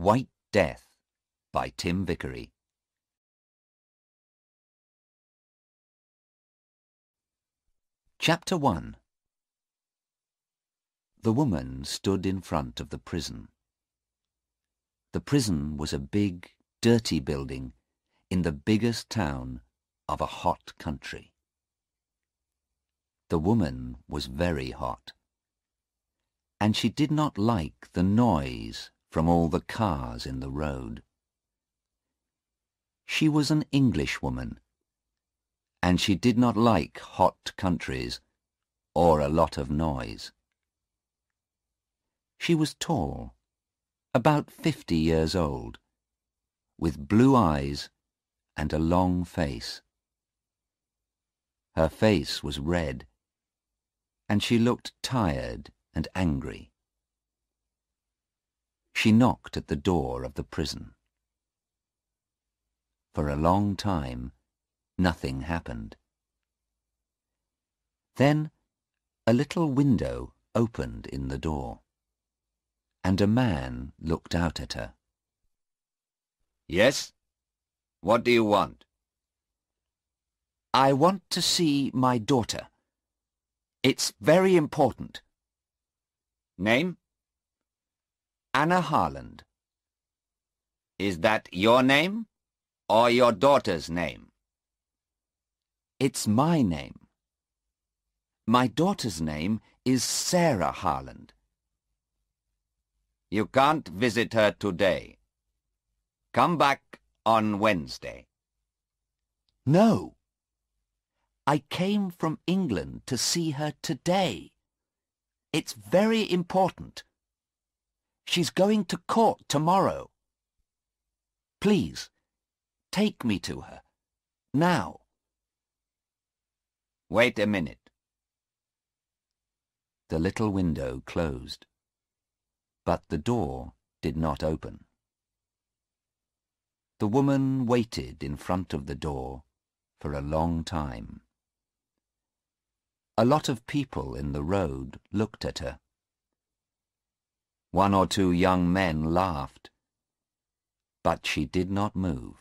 White Death by Tim Vickery. Chapter 1. The woman stood in front of the prison. The prison was a big, dirty building in the biggest town of a hot country. The woman was very hot, and she did not like the noise from all the cars in the road. She was an Englishwoman, and she did not like hot countries or a lot of noise. She was tall, about 50 years old, with blue eyes and a long face. Her face was red, and she looked tired and angry. She knocked at the door of the prison. For a long time, nothing happened. Then a little window opened in the door, and a man looked out at her. Yes? What do you want? I want to see my daughter. It's very important. Name? Anna Harland. Is that your name or your daughter's name? It's my name. My daughter's name is Sarah Harland. You can't visit her today. Come back on Wednesday. No. I came from England to see her today. It's very important. She's going to court tomorrow. Please, take me to her, now. Wait a minute. The little window closed, but the door did not open. The woman waited in front of the door for a long time. A lot of people in the road looked at her. One or two young men laughed, but she did not move.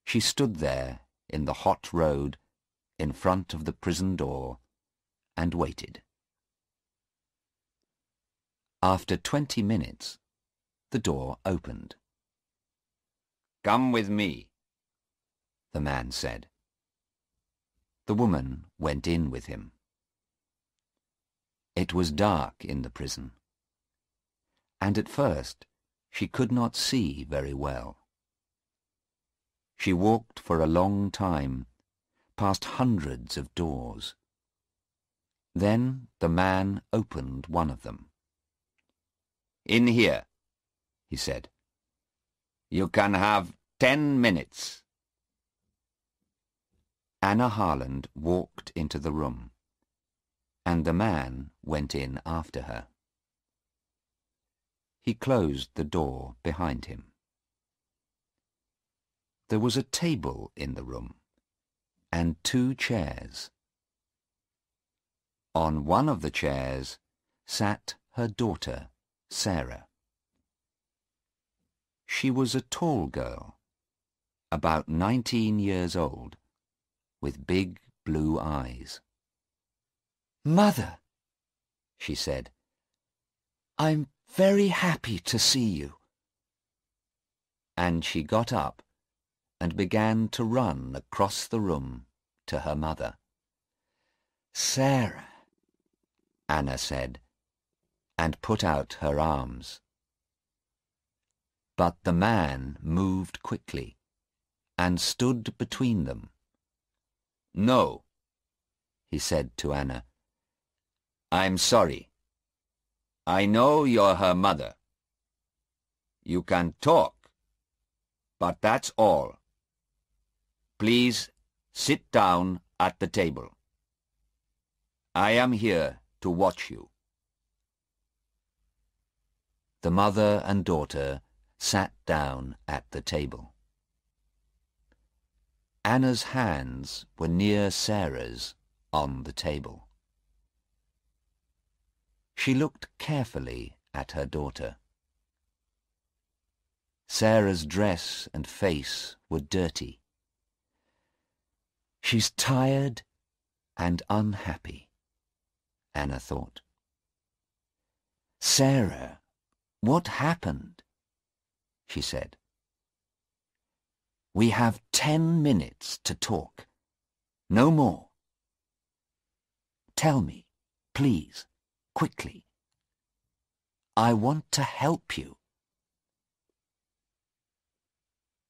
She stood there in the hot road in front of the prison door and waited. After 20 minutes, the door opened. Come with me, the man said. The woman went in with him. It was dark in the prison, and at first she could not see very well. She walked for a long time, past hundreds of doors. Then the man opened one of them. In here, he said. You can have 10 minutes. Anna Harland walked into the room, and the man went in after her. He closed the door behind him. There was a table in the room, and 2 chairs. On one of the chairs sat her daughter, Sarah. She was a tall girl, about 19 years old, with big blue eyes. "Mother," she said, "I'm very happy to see you." And she got up and began to run across the room to her mother. "Sarah," Anna said, and put out her arms. But the man moved quickly and stood between them. No, he said to Anna. I'm sorry. I know you're her mother. You can talk, but that's all. Please sit down at the table. I am here to watch you. The mother and daughter sat down at the table. Anna's hands were near Sarah's on the table. She looked carefully at her daughter. Sarah's dress and face were dirty. She's tired and unhappy, Anna thought. Sarah, what happened? She said. We have 10 minutes to talk. No more. Tell me, please, quickly. I want to help you.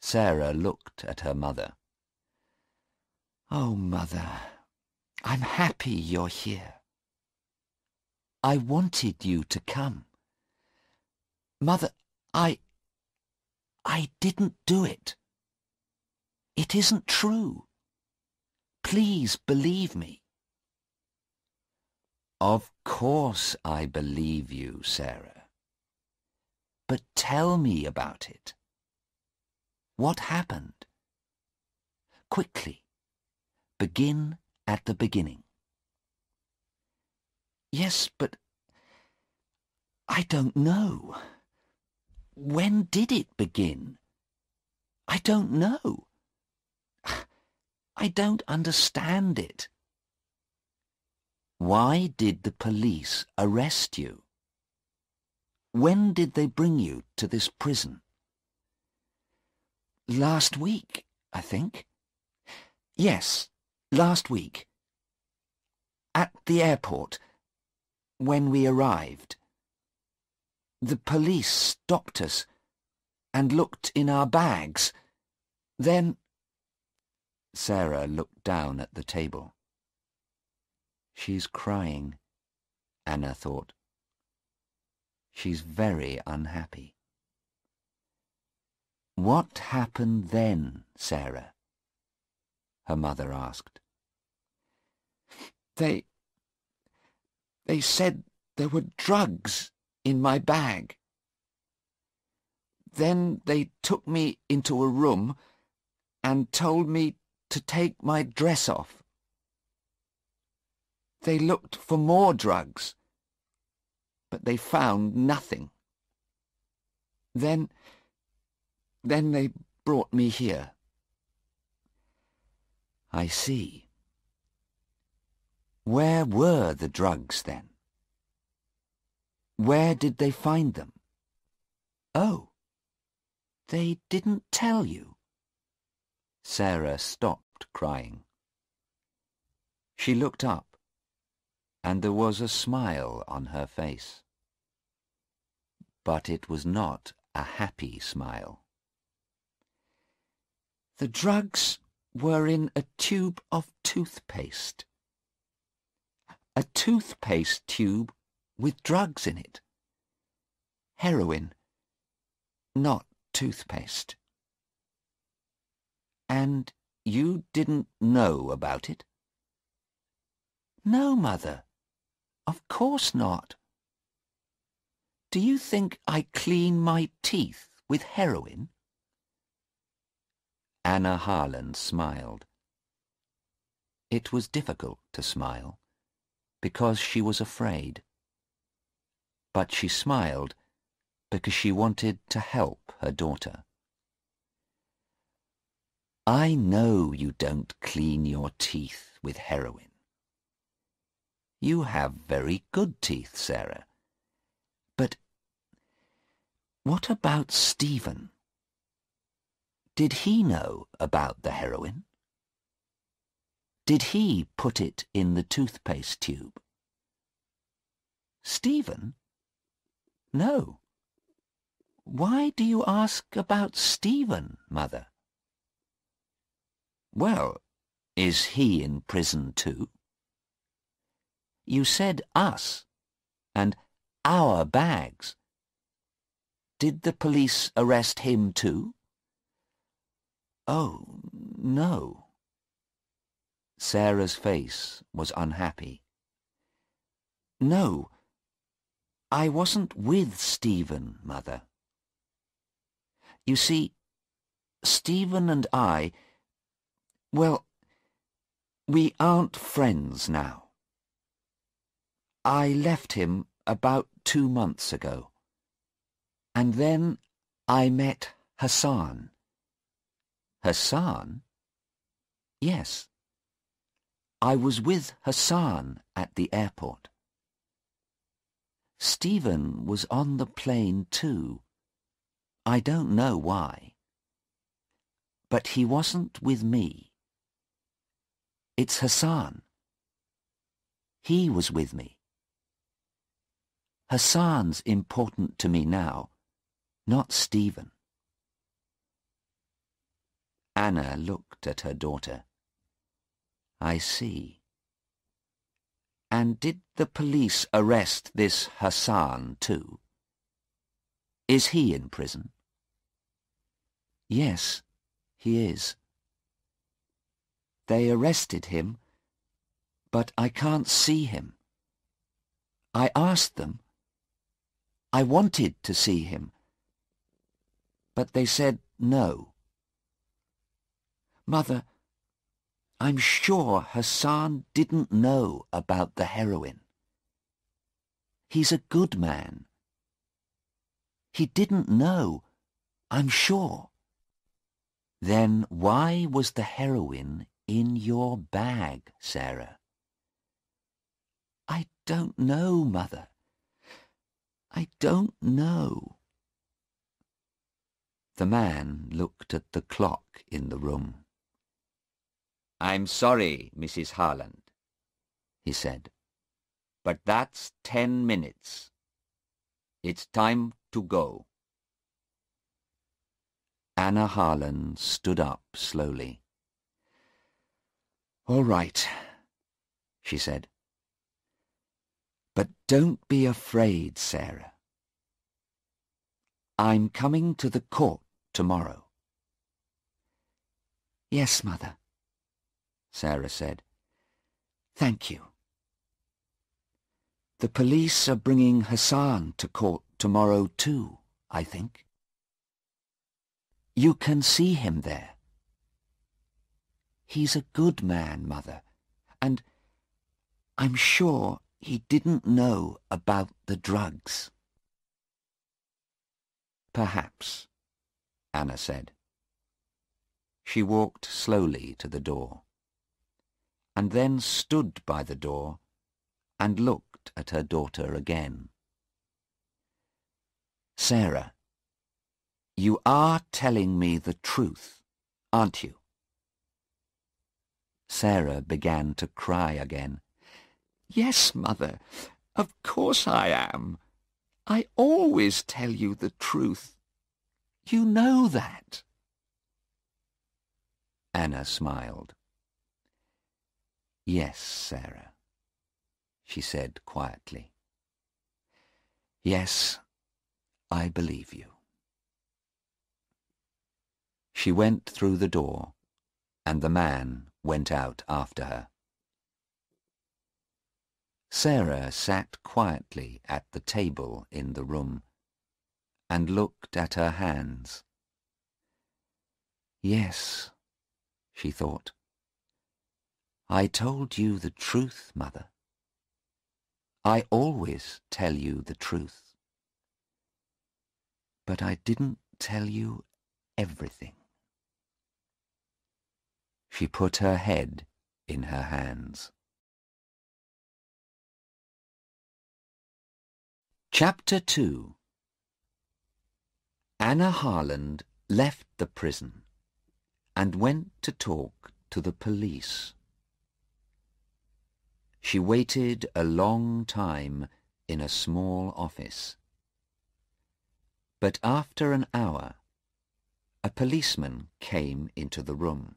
Sarah looked at her mother. Oh, Mother, I'm happy you're here. I wanted you to come. Mother, I didn't do it. It isn't true. Please believe me. Of course I believe you, Sarah. But tell me about it. What happened? Quickly. Begin at the beginning. Yes, but I don't know. When did it begin? I don't know. I don't understand it. Why did the police arrest you? When did they bring you to this prison? Last week, I think. Yes, last week. At the airport, when we arrived. The police stopped us and looked in our bags. Then... Sarah looked down at the table. She's crying, Anna thought. She's very unhappy. What happened then, Sarah? Her mother asked. They said there were drugs in my bag. Then they took me into a room and told me to take my dress off. They looked for more drugs, but they found nothing. Then they brought me here. I see. Where were the drugs then? Where did they find them? Oh, they didn't tell you. Sarah stopped crying. She looked up, and there was a smile on her face. But it was not a happy smile. The drugs were in a tube of toothpaste. A toothpaste tube with drugs in it. Heroin, not toothpaste. And you didn't know about it? No, Mother. Of course not. Do you think I clean my teeth with heroin? Anna Harland smiled. It was difficult to smile, because she was afraid. But she smiled because she wanted to help her daughter. I know you don't clean your teeth with heroin. You have very good teeth, Sarah. But what about Stephen? Did he know about the heroin? Did he put it in the toothpaste tube? Stephen? No. Why do you ask about Stephen, Mother? Well, is he in prison too? You said us, and our bags. Did the police arrest him too? Oh, no. Sarah's face was unhappy. No, I wasn't with Stephen, Mother. You see, Stephen and I, well, we aren't friends now. I left him about 2 months ago, and then I met Hassan. Hassan? Yes. I was with Hassan at the airport. Stephen was on the plane too. I don't know why. But he wasn't with me. It's Hassan. He was with me. Hassan's important to me now, not Stephen. Anna looked at her daughter. I see. And did the police arrest this Hassan too? Is he in prison? Yes, he is. They arrested him, but I can't see him. I asked them. I wanted to see him, but they said no. Mother, I'm sure Hassan didn't know about the heroin. He's a good man. He didn't know, I'm sure. Then why was the heroin in your bag, Sarah? I don't know, Mother. I don't know. The man looked at the clock in the room. I'm sorry, Mrs. Harland, he said, but that's 10 minutes. It's time to go. Anna Harland stood up slowly. All right, she said. But don't be afraid, Sarah. I'm coming to the court tomorrow. Yes, Mother, Sarah said. Thank you. The police are bringing Hassan to court tomorrow too, I think. You can see him there. He's a good man, Mother, and I'm sure he didn't know about the drugs. Perhaps, Anna said. She walked slowly to the door, and then stood by the door and looked at her daughter again. Sarah, you are telling me the truth, aren't you? Sarah began to cry again. Yes, Mother, of course I am. I always tell you the truth. You know that. Anna smiled. Yes, Sarah, she said quietly. Yes, I believe you. She went through the door, and the man went out after her. Sarah sat quietly at the table in the room and looked at her hands. Yes, she thought. I told you the truth, Mother. I always tell you the truth. But I didn't tell you everything. She put her head in her hands. Chapter 2. Anna Harland left the prison and went to talk to the police. She waited a long time in a small office. But after an hour, a policeman came into the room.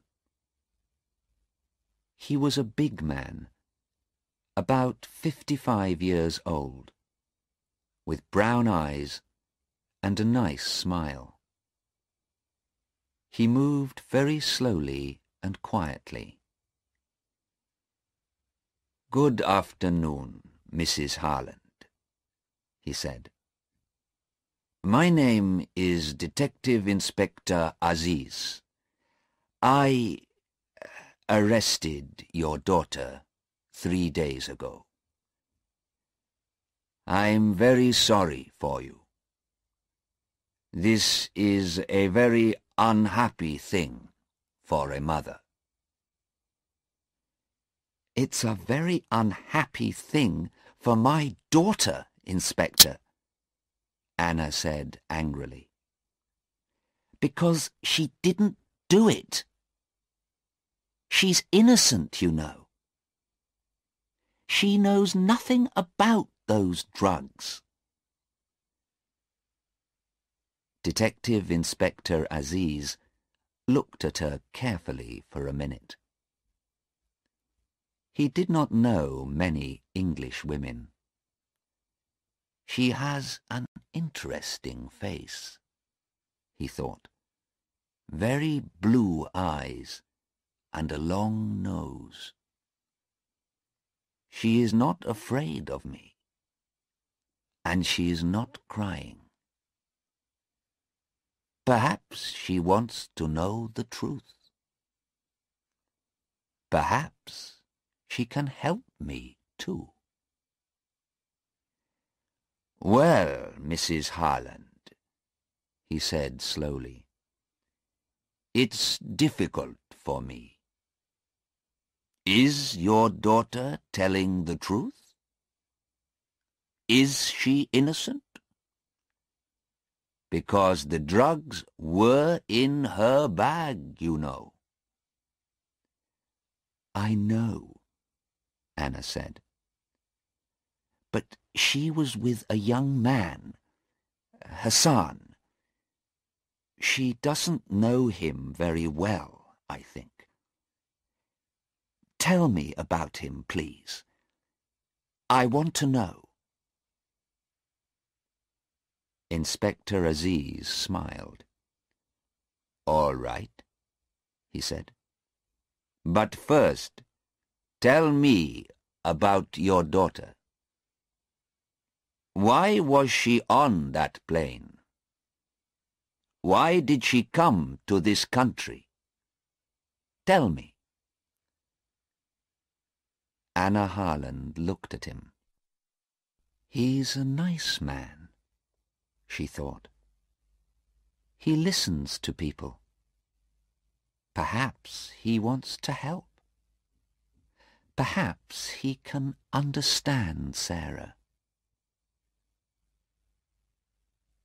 He was a big man, about 55 years old, with brown eyes and a nice smile. He moved very slowly and quietly. Good afternoon, Mrs. Harland, he said. My name is Detective Inspector Aziz. I arrested your daughter 3 days ago. I'm very sorry for you. This is a very unhappy thing for a mother. It's a very unhappy thing for my daughter, Inspector, Anna said angrily. Because she didn't do it. She's innocent, you know. She knows nothing about those drugs. Detective Inspector Aziz looked at her carefully for a minute. He did not know many English women. She has an interesting face, he thought. Very blue eyes and a long nose. She is not afraid of me, and she is not crying. Perhaps she wants to know the truth. Perhaps she can help me too. Well, Mrs. Harland, he said slowly, it's difficult for me. Is your daughter telling the truth? Is she innocent? Because the drugs were in her bag, you know. I know, Anna said. But she was with a young man, Hassan. She doesn't know him very well, I think. Tell me about him, please. I want to know. Inspector Aziz smiled. All right, he said. But first, tell me about your daughter. Why was she on that plane? Why did she come to this country? Tell me. Anna Harland looked at him. He's a nice man, she thought. He listens to people. Perhaps he wants to help. Perhaps he can understand Sarah.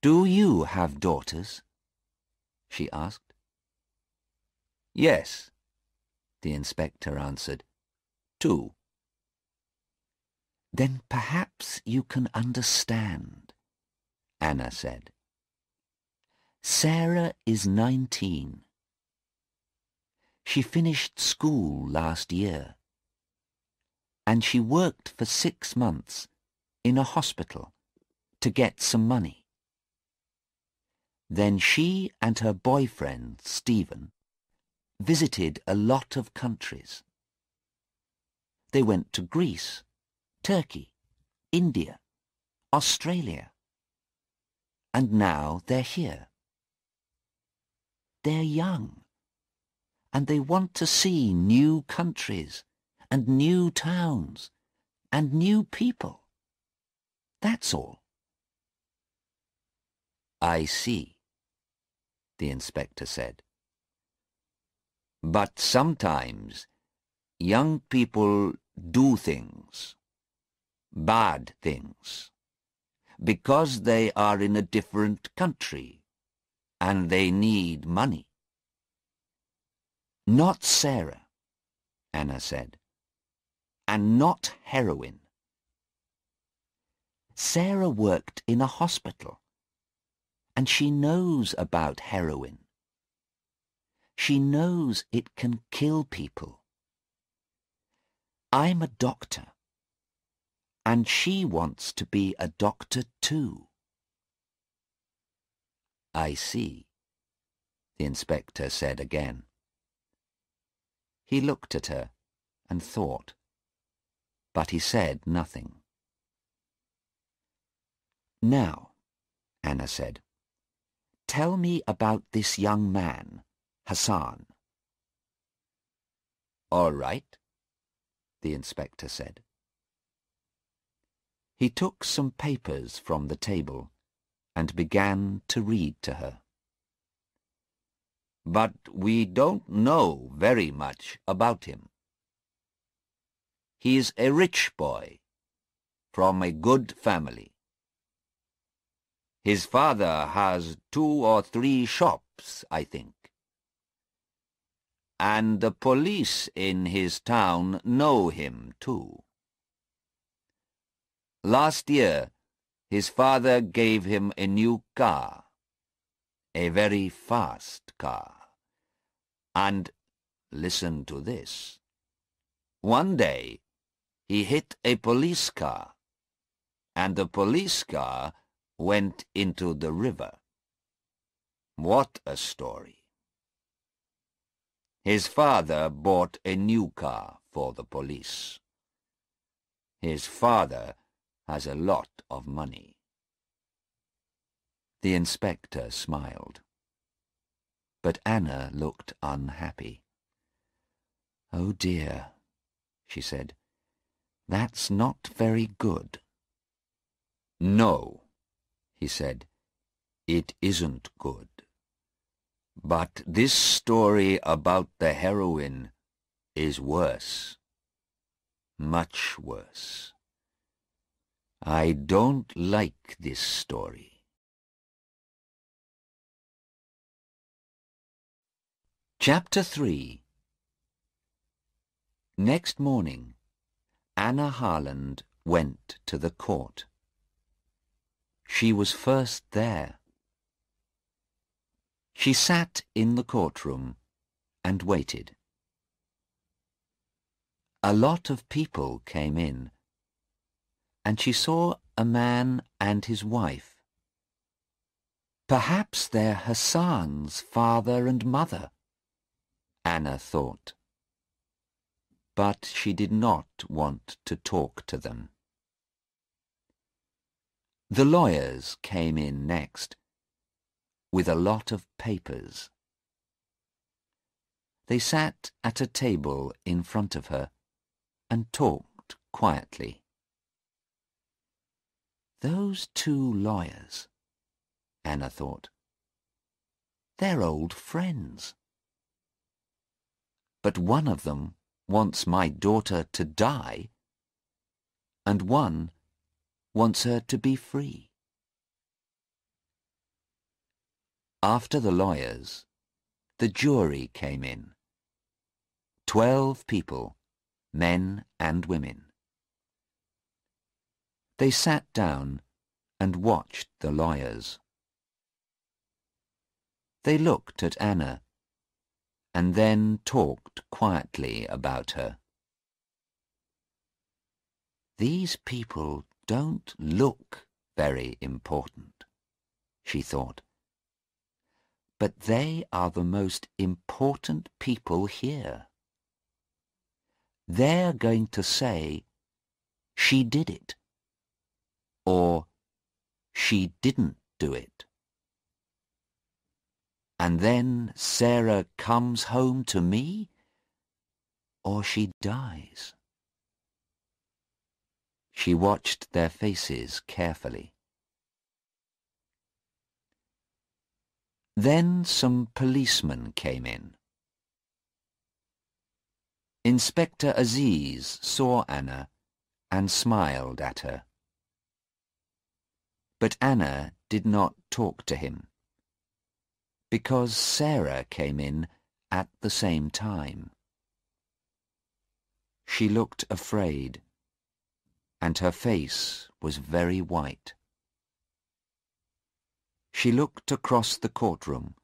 Do you have daughters? She asked. Yes, the inspector answered. 2. Then perhaps you can understand, Anna said. Sarah is 19. She finished school last year, and she worked for 6 months in a hospital to get some money. Then she and her boyfriend, Stephen, visited a lot of countries. They went to Greece, Turkey, India, Australia, and now they're here. They're young, and they want to see new countries and new towns and new people. That's all. I see, the inspector said. But sometimes young people do things, bad things, because they are in a different country and they need money. Not Sarah, Anna said, and not heroin. Sarah worked in a hospital, and she knows about heroin. She knows it can kill people. I'm a doctor, and she wants to be a doctor too. I see, the inspector said again. He looked at her and thought, but he said nothing. Now, Anna said, tell me about this young man, Hassan. All right, the inspector said. He took some papers from the table and began to read to her. "But we don't know very much about him. He is a rich boy, from a good family. His father has 2 or 3 shops, I think. And the police in his town know him, too. Last year, his father gave him a new car, a very fast car. And, listen to this, one day he hit a police car, and the police car went into the river. What a story. His father bought a new car for the police. His father has a lot of money." The inspector smiled. But Anna looked unhappy. "Oh dear," she said, "that's not very good." "No," he said, "it isn't good. But this story about the heroine is worse. Much worse. I don't like this story." Chapter 3. Next morning, Anna Harland went to the court. She was first there. She sat in the courtroom and waited. A lot of people came in, and she saw a man and his wife. Perhaps they're Hassan's father and mother, Anna thought. But she did not want to talk to them. The lawyers came in next, with a lot of papers. They sat at a table in front of her and talked quietly. Those 2 lawyers, Anna thought. They're old friends. But one of them wants my daughter to die, and one wants her to be free. After the lawyers, the jury came in. 12 people, men and women. They sat down and watched the lawyers. They looked at Anna and then talked quietly about her. These people don't look very important, she thought. But they are the most important people here. They're going to say, "She did it," or "She didn't do it." And then Sarah comes home to me, or she dies. She watched their faces carefully. Then some policemen came in. Inspector Aziz saw Anna and smiled at her. But Anna did not talk to him, because Sarah came in at the same time. She looked afraid, and her face was very white. She looked across the courtroom,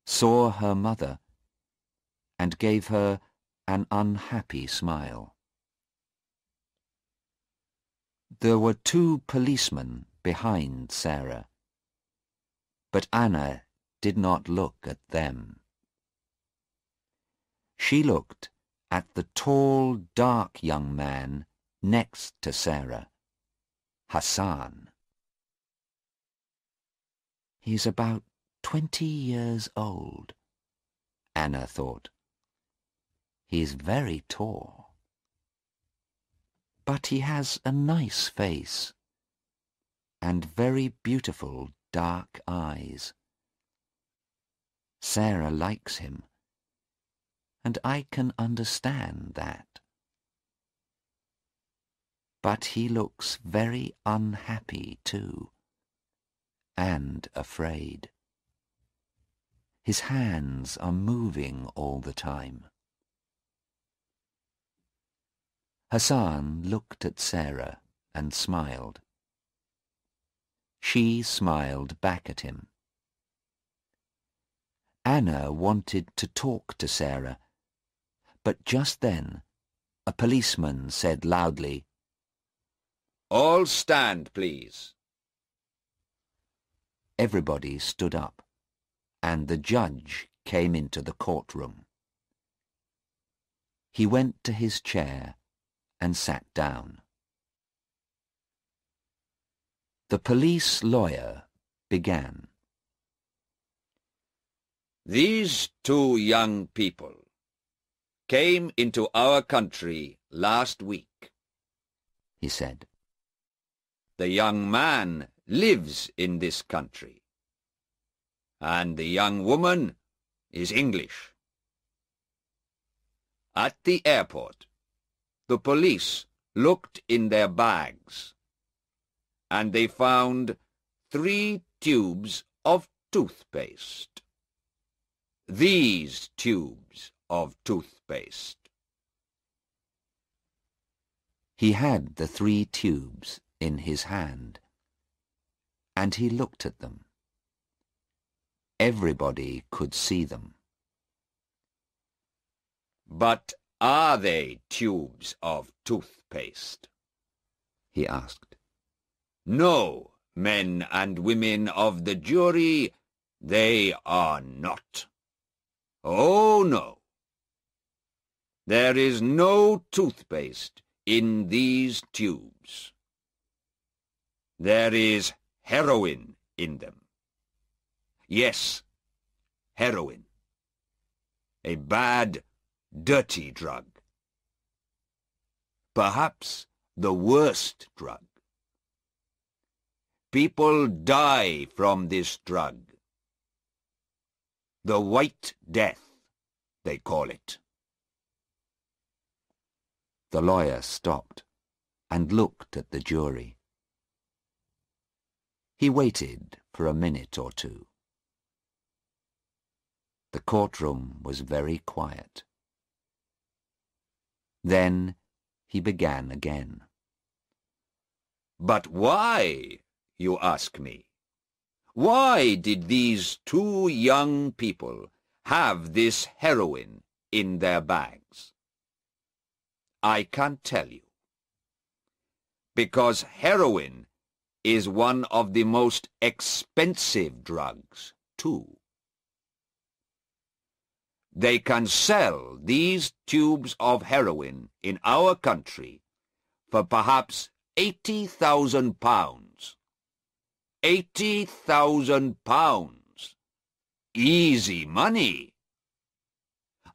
saw her mother, and gave her an unhappy smile. There were 2 policemen behind Sarah, but Anna did not look at them. She looked at the tall, dark young man next to Sarah, Hassan. He's about 20 years old, Anna thought. He's very tall. But he has a nice face and very beautiful dark eyes. Sarah likes him, and I can understand that. But he looks very unhappy too, and afraid. His hands are moving all the time. Hassan looked at Sarah and smiled. She smiled back at him. Anna wanted to talk to Sarah, but just then a policeman said loudly, "All stand, please." Everybody stood up, and the judge came into the courtroom. He went to his chair and sat down. The police lawyer began. These two young people came into our country last week, he said. The young man lives in this country, and the young woman is English. At the airport, the police looked in their bags, and they found 3 tubes of toothpaste. These tubes of toothpaste. He had the 3 tubes in his hand, and he looked at them. Everybody could see them. But are they tubes of toothpaste? He asked. No, men and women of the jury, they are not. Oh, no. There is no toothpaste in these tubes. There is heroin in them. Yes, heroin. A bad, dirty drug. Perhaps the worst drug. People die from this drug. The White Death, they call it. The lawyer stopped and looked at the jury. He waited for a minute or two. The courtroom was very quiet. Then he began again. But why, you ask me? Why did these two young people have this heroin in their bags? I can't tell you. Because heroin is one of the most expensive drugs, too. They can sell these tubes of heroin in our country for perhaps £80,000. £80,000. Easy money.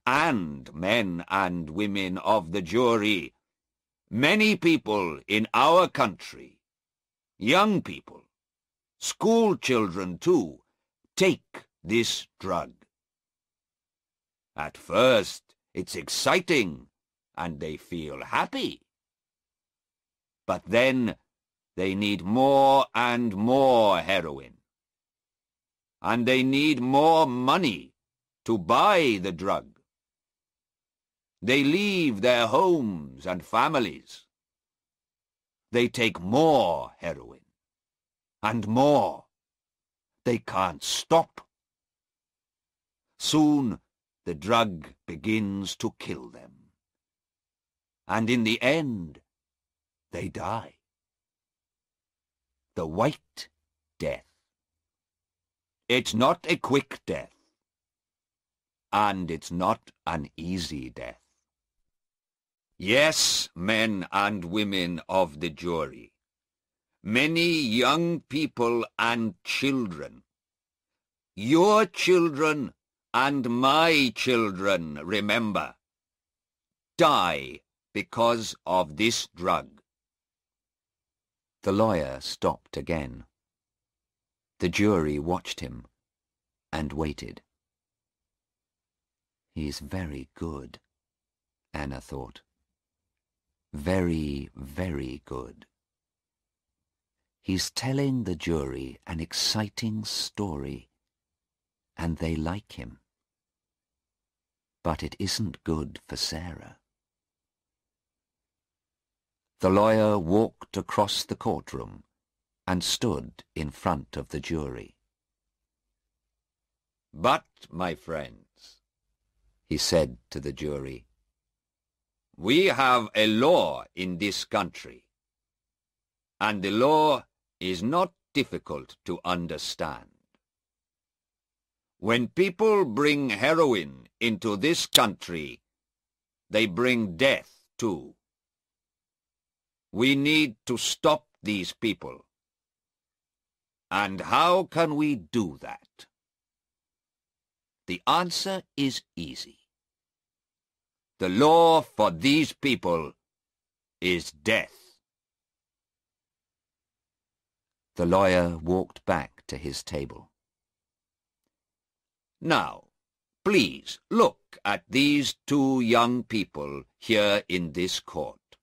And men and women of the jury, many people in our country, young people, school children too, take this drug. At first, it's exciting, and they feel happy. But then, they need more and more heroin. And they need more money to buy the drug. They leave their homes and families. They take more heroin. And more. They can't stop. Soon, the drug begins to kill them. And in the end, they die. The White Death. It's not a quick death. And it's not an easy death. Yes, men and women of the jury, many young people and children, your children and my children, remember, die because of this drug. The lawyer stopped again. The jury watched him and waited. He's very good, Anna thought. Very, very good. He's telling the jury an exciting story, and they like him. But it isn't good for Sarah. The lawyer walked across the courtroom and stood in front of the jury. "But, my friends," he said to the jury, "we have a law in this country, and the law is not difficult to understand. When people bring heroin into this country, they bring death too. We need to stop these people. And how can we do that? The answer is easy. The law for these people is death." The lawyer walked back to his table. "Now, please look at these two young people here in this court,"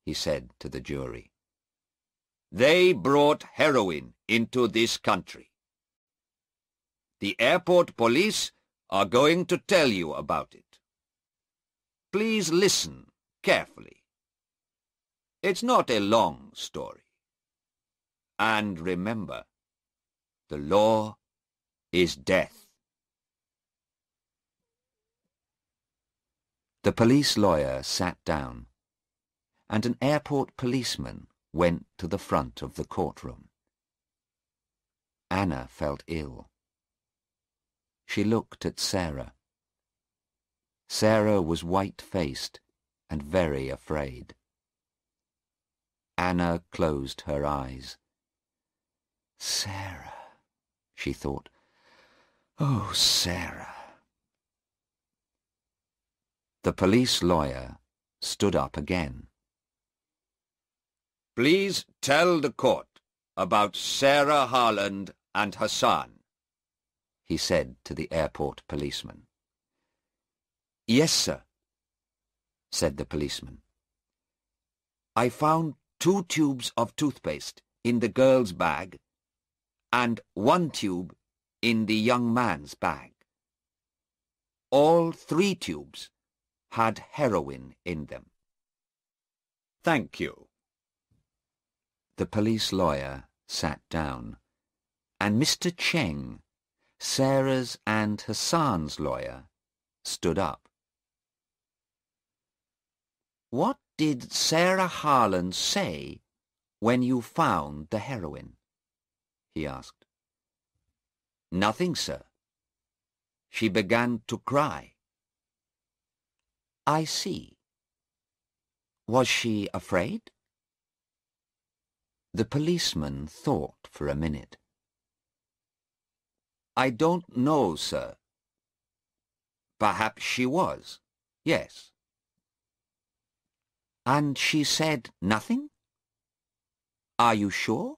he said to the jury. "They brought heroin into this country. The airport police are going to tell you about it. Please listen carefully. It's not a long story. And remember, the law is death." The police lawyer sat down, and an airport policeman went to the front of the courtroom. Anna felt ill. She looked at Sarah. Sarah was white-faced and very afraid. Anna closed her eyes. Sarah, she thought. Oh, Sarah. The police lawyer stood up again. "Please tell the court about Sarah Harland and Hassan," he said to the airport policeman. "Yes, sir," said the policeman. "I found 2 tubes of toothpaste in the girl's bag and 1 tube in the young man's bag. All 3 tubes had heroin in them." "Thank you." The police lawyer sat down, and Mr. Cheng, Sarah's and Hassan's lawyer, stood up. "What did Sarah Harland say when you found the heroin?" he asked. "Nothing, sir. She began to cry." I see. Was she afraid? The policeman thought for a minute. "I don't know, sir. Perhaps she was, yes." And she said nothing? Are you sure?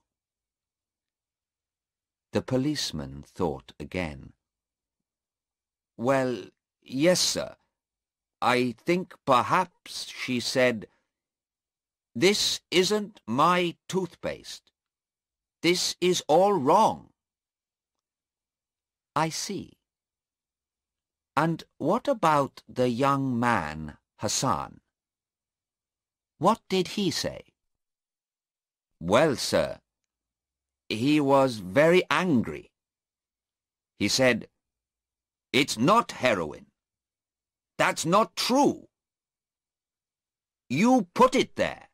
The policeman thought again. "Well, yes, sir. I think perhaps she said, 'This isn't my toothpaste. This is all wrong.'" I see. And what about the young man, Hassan? What did he say? "Well, sir, he was very angry. He said, 'It's not heroin. That's not true. You put it there.'"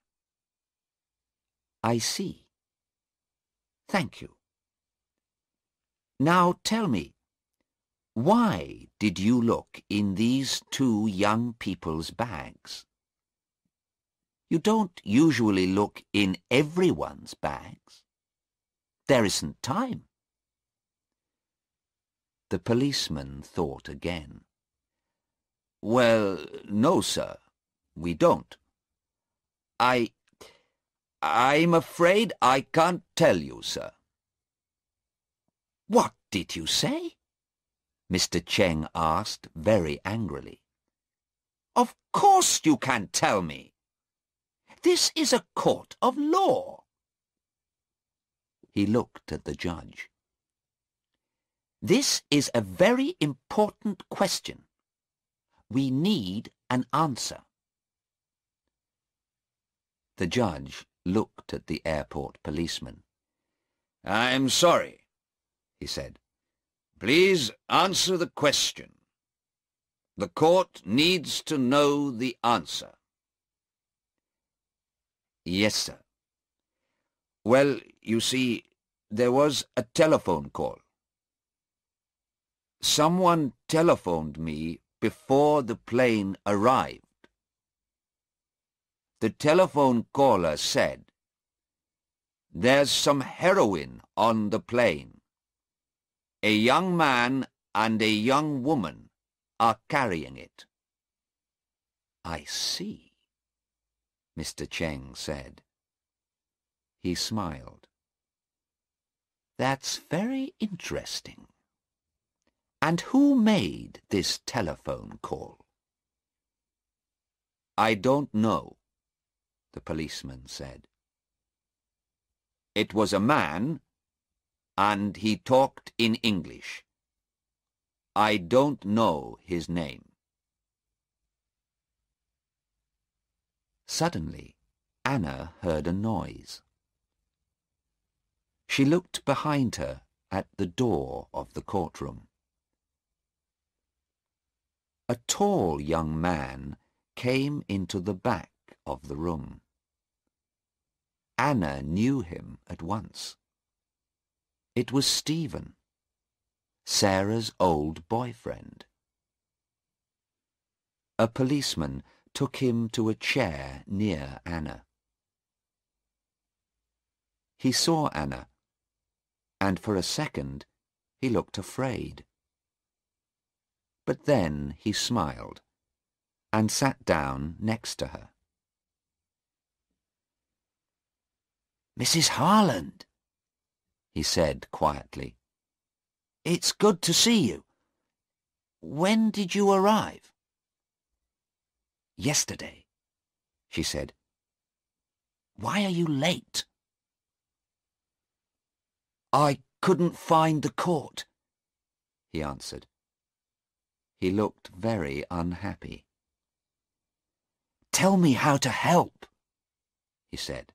I see. Thank you. Now tell me, why did you look in these 2 young people's bags? You don't usually look in everyone's bags. There isn't time. The policeman thought again. "Well, no, sir, we don't. I'm afraid I can't tell you, sir." What did you say? Mr. Cheng asked very angrily. Of course you can tell me. This is a court of law. He looked at the judge. This is a very important question. We need an answer. The judge looked at the airport policeman. I'm sorry, he said. Please answer the question. The court needs to know the answer. Yes, sir. Well, you see, there was a telephone call. Someone telephoned me before the plane arrived. The telephone caller said, "There's some heroin on the plane. A young man and a young woman are carrying it." I see, Mr. Cheng said. He smiled. That's very interesting. And who made this telephone call? I don't know, the policeman said. It was a man, and he talked in English. I don't know his name. Suddenly, Anna heard a noise. She looked behind her at the door of the courtroom. A tall young man came into the back of the room. Anna knew him at once. It was Stephen, Sarah's old boyfriend. A policeman took him to a chair near Anna. He saw Anna, and for a second he looked afraid. But then he smiled and sat down next to her. Mrs. Harland, he said quietly, it's good to see you. When did you arrive? Yesterday, she said. Why are you late? I couldn't find the court, he answered. He looked very unhappy. Tell me how to help, he said.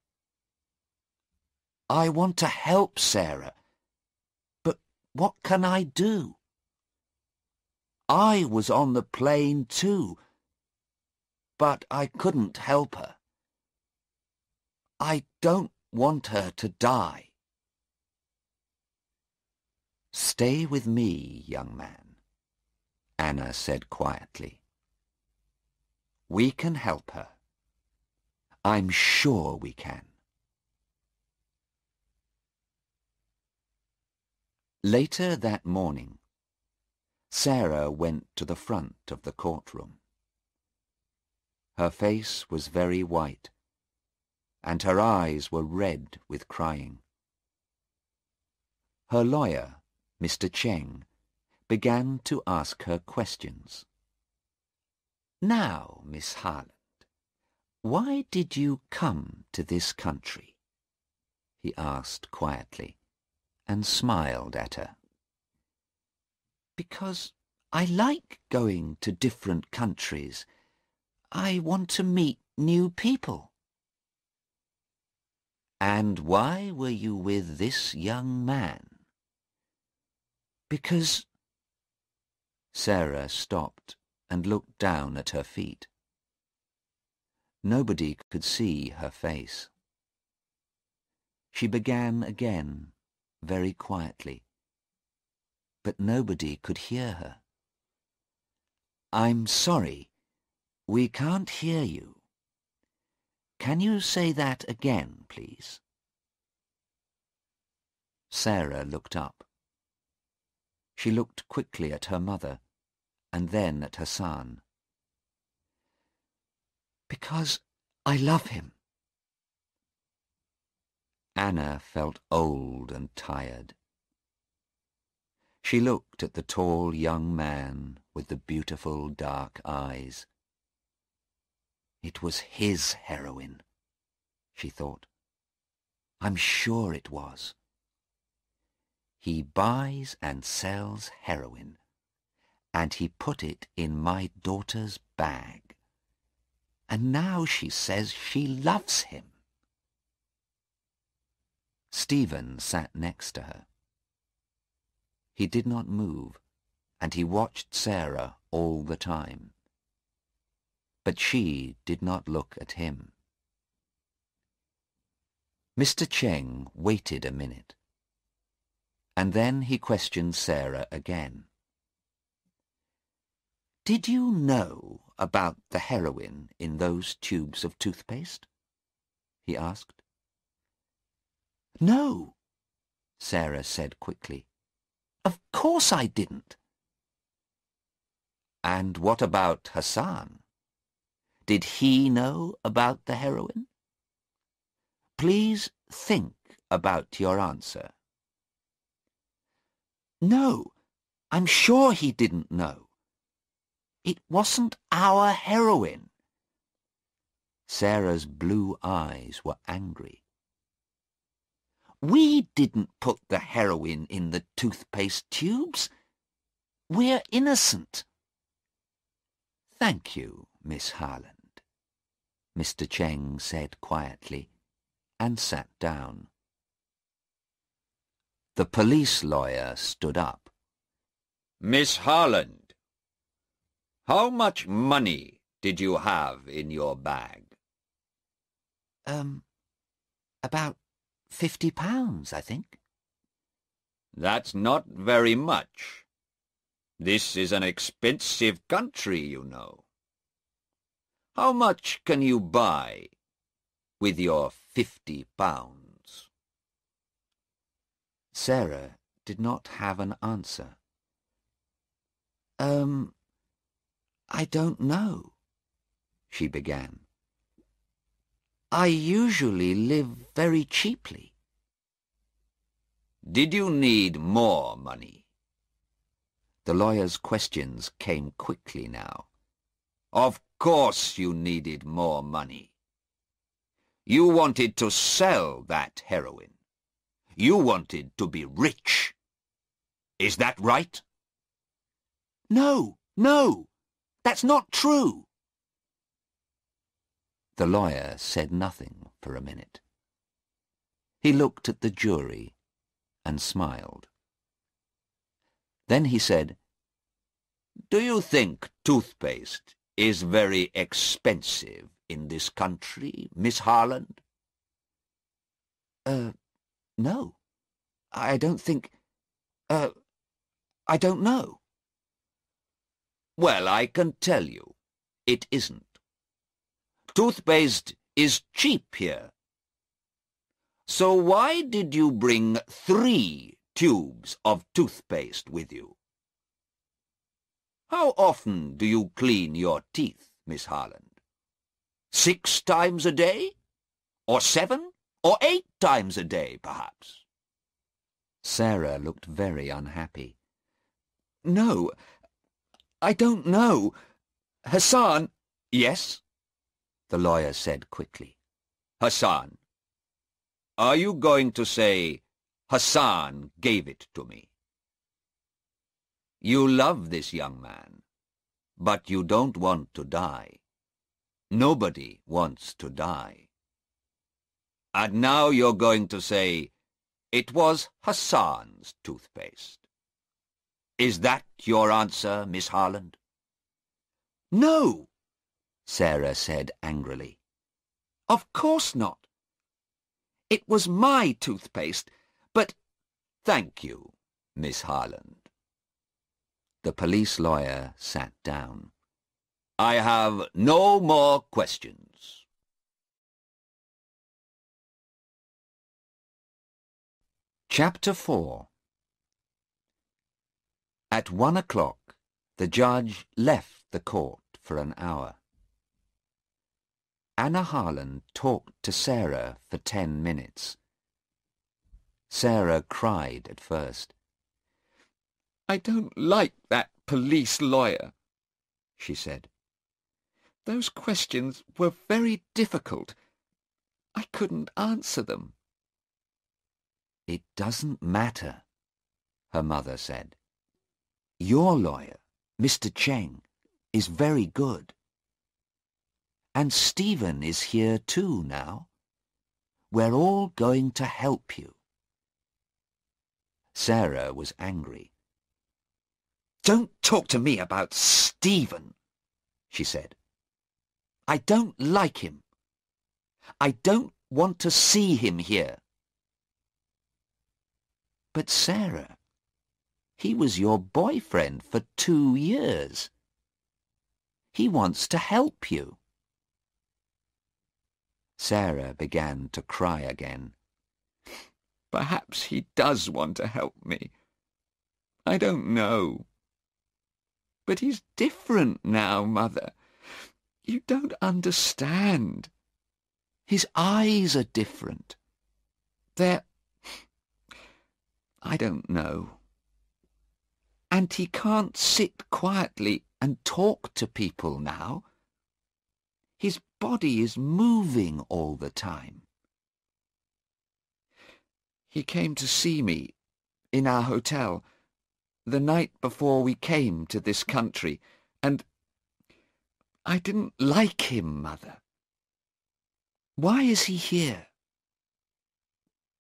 I want to help Sarah, but what can I do? I was on the plane too, but I couldn't help her. I don't want her to die. Stay with me, young man, Anna said quietly. We can help her. I'm sure we can. Later that morning, Sarah went to the front of the courtroom. Her face was very white, and her eyes were red with crying. Her lawyer, Mr. Cheng, began to ask her questions. Now, Miss Harland, why did you come to this country? He asked quietly, and smiled at her. Because I like going to different countries. I want to meet new people. And why were you with this young man? Because... Sarah stopped and looked down at her feet. Nobody could see her face. She began again, very quietly, but nobody could hear her. I'm sorry, we can't hear you. Can you say that again, please? Sarah looked up. She looked quickly at her mother, and then at Hassan. Because I love him. Anna felt old and tired. She looked at the tall young man with the beautiful dark eyes. It was his heroin, she thought. I'm sure it was. He buys and sells heroin, and he put it in my daughter's bag. And now she says she loves him. Stephen sat next to her. He did not move, and he watched Sarah all the time. But she did not look at him. Mr. Cheng waited a minute, and then he questioned Sarah again. Did you know about the heroin in those tubes of toothpaste? He asked. No, Sarah said quickly. Of course I didn't. And what about Hassan? Did he know about the heroin? Please think about your answer. No, I'm sure he didn't know. It wasn't our heroin. Sarah's blue eyes were angry. We didn't put the heroin in the toothpaste tubes. We're innocent. Thank you, Miss Harland, Mr. Cheng said quietly, and sat down. The police lawyer stood up. Miss Harland, how much money did you have in your bag? About £50, I think. That's not very much. This is an expensive country, you know. How much can you buy with your £50? Sarah did not have an answer. I don't know, she began. I usually live very cheaply. Did you need more money? The lawyer's questions came quickly now. Of course you needed more money. You wanted to sell that heroin. You wanted to be rich. Is that right? No, that's not true. The lawyer said nothing for a minute. He looked at the jury and smiled. Then he said, Do you think toothpaste is very expensive in this country, Miss Harland? No. I don't think... I don't know. Well, I can tell you, it isn't. Toothpaste is cheap here. So why did you bring 3 tubes of toothpaste with you? How often do you clean your teeth, Miss Harland? 6 times a day? Or 7? Or 8 times a day, perhaps? Sarah looked very unhappy. No, I don't know. Hassan... Yes? The lawyer said quickly. Hassan. Are you going to say, Hassan gave it to me? You love this young man, but you don't want to die. Nobody wants to die. And now you're going to say, it was Hassan's toothpaste. Is that your answer, Miss Harland? No, Sarah said angrily. Of course not. It was my toothpaste, but... Thank you, Miss Harland. The police lawyer sat down. I have no more questions. Chapter 4. At 1 o'clock, the judge left the court for an hour. Anna Harland talked to Sarah for 10 minutes. Sarah cried at first. I don't like that police lawyer," she said. "Those questions were very difficult. I couldn't answer them." "It doesn't matter," her mother said. "Your lawyer, Mr. Cheng, is very good. And Stephen is here too now. We're all going to help you." Sarah was angry. "Don't talk to me about Stephen," she said. "I don't like him. I don't want to see him here." "But Sarah, he was your boyfriend for 2 years. He wants to help you." Sarah began to cry again. "Perhaps he does want to help me. I don't know. But he's different now, Mother. You don't understand. His eyes are different. They're... I don't know. And he can't sit quietly And talk to people now. His body is moving all the time." He came to see me in our hotel the night before we came to this country, and I didn't like him, Mother. Why is he here?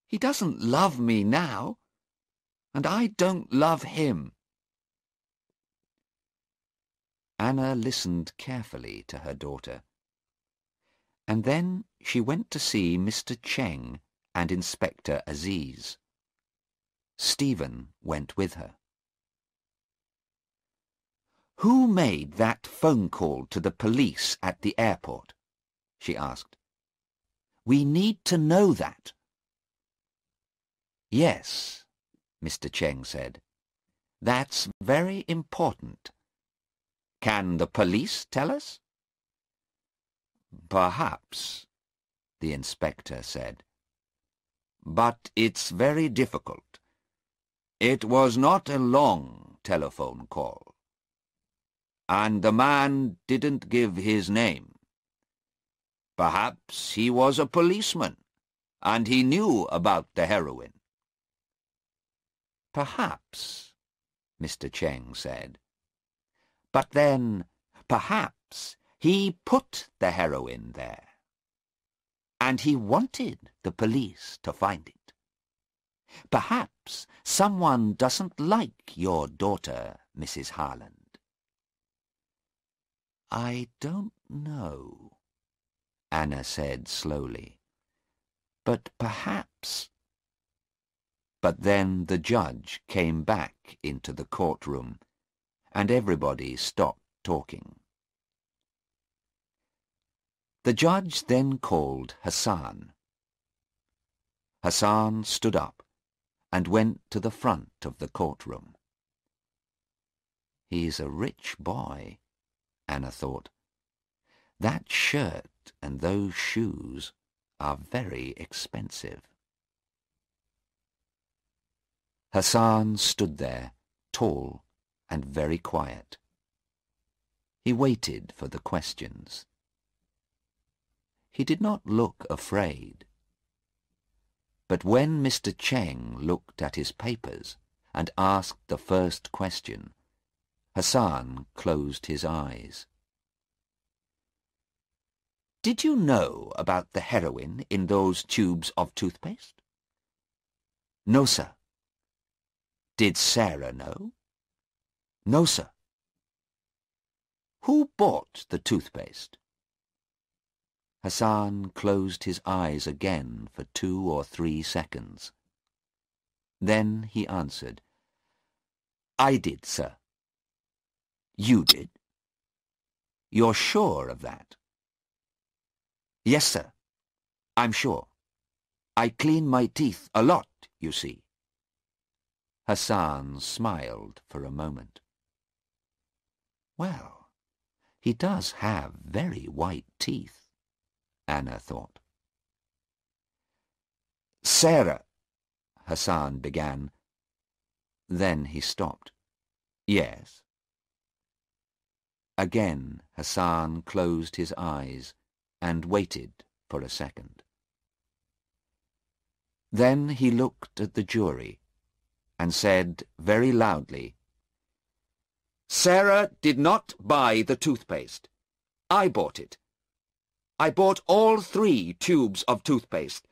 He doesn't love me now, and I don't love him. Anna listened carefully to her daughter, and then she went to see Mr. Cheng and Inspector Aziz. Stephen went with her. "Who made that phone call to the police at the airport?" she asked. "We need to know that." "Yes," Mr. Cheng said. "That's very important. Can the police tell us?" "Perhaps," the inspector said. "But it's very difficult. It was not a long telephone call. And the man didn't give his name. Perhaps he was a policeman, and he knew about the heroin." "Perhaps," Mr. Cheng said. "But then, perhaps he put the heroin there. And he wanted the police to find it. Perhaps someone doesn't like your daughter, Mrs. Harland." "I don't know," Anna said slowly. "But perhaps—" But then the judge came back into the courtroom, and everybody stopped talking. The judge then called Hassan. Hassan stood up and went to the front of the courtroom. "He's a rich boy," Anna thought. "That shirt and those shoes are very expensive." Hassan stood there, tall and very quiet. He waited for the questions. He did not look afraid. But when Mr. Cheng looked at his papers and asked the first question, Hassan closed his eyes. "Did you know about the heroin in those tubes of toothpaste?" "No, sir." "Did Sarah know?" "No, sir." "Who bought the toothpaste?" Hassan closed his eyes again for 2 or 3 seconds. Then he answered, "I did, sir." "You did? You're sure of that?" "Yes, sir. I'm sure. I clean my teeth a lot, you see." Hassan smiled for a moment. "Well, he does have very white teeth," Anna thought. "Sarah," Hassan began. Then he stopped. Yes. Again Hassan closed his eyes and waited for a second. Then he looked at the jury and said very loudly, "Sarah did not buy the toothpaste. I bought it. I bought all 3 tubes of toothpaste.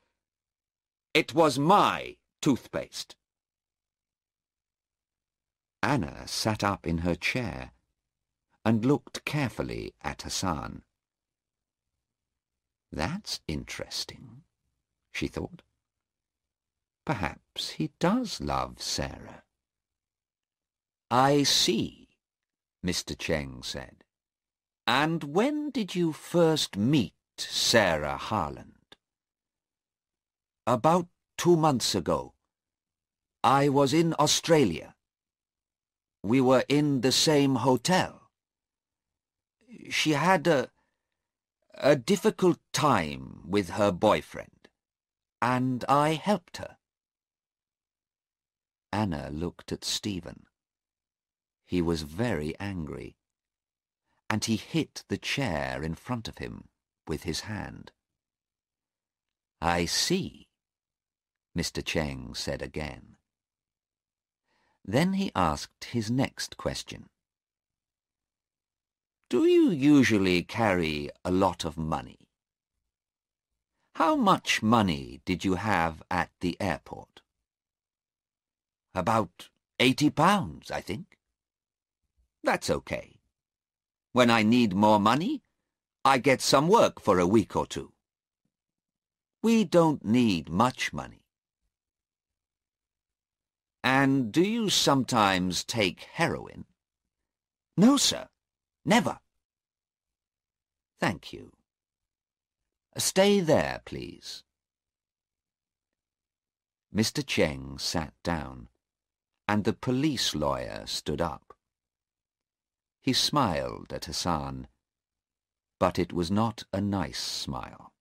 It was my toothpaste." Anna sat up in her chair and looked carefully at Hassan. "That's interesting," she thought. "Perhaps he does love Sarah." "I see," Mr. Cheng said. "And when did you first meet Sarah Harland?" "About 2 months ago. I was in Australia. We were in the same hotel. She had a difficult time with her boyfriend, and I helped her." Anna looked at Stephen. He was very angry, and he hit the chair in front of him with his hand. "I see," Mr. Cheng said again. Then he asked his next question. "Do you usually carry a lot of money? How much money did you have at the airport?" "About £80, I think." "That's okay. When I need more money, I get some work for a week or 2. We don't need much money." "And do you sometimes take heroin?" "No, sir. Never." "Thank you. Stay there, please." Mr. Cheng sat down, and the police lawyer stood up. He smiled at Hassan, but it was not a nice smile.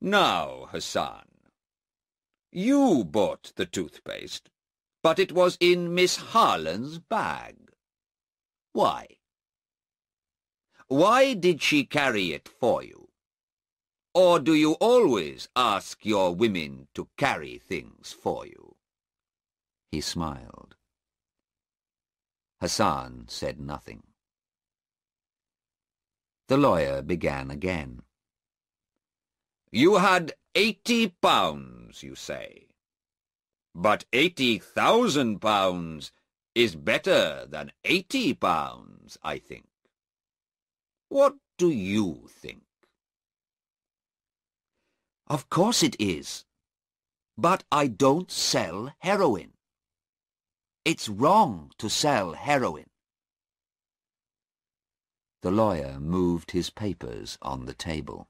"Now, Hassan, you bought the toothpaste, but it was in Miss Harland's bag. Why? Why did she carry it for you? Or do you always ask your women to carry things for you?" He smiled. Hassan said nothing. The lawyer began again. "You had £80, you say. But £80,000 is better than £80, I think. What do you think?" "Of course it is. But I don't sell heroin. It's wrong to sell heroin." The lawyer moved his papers on the table.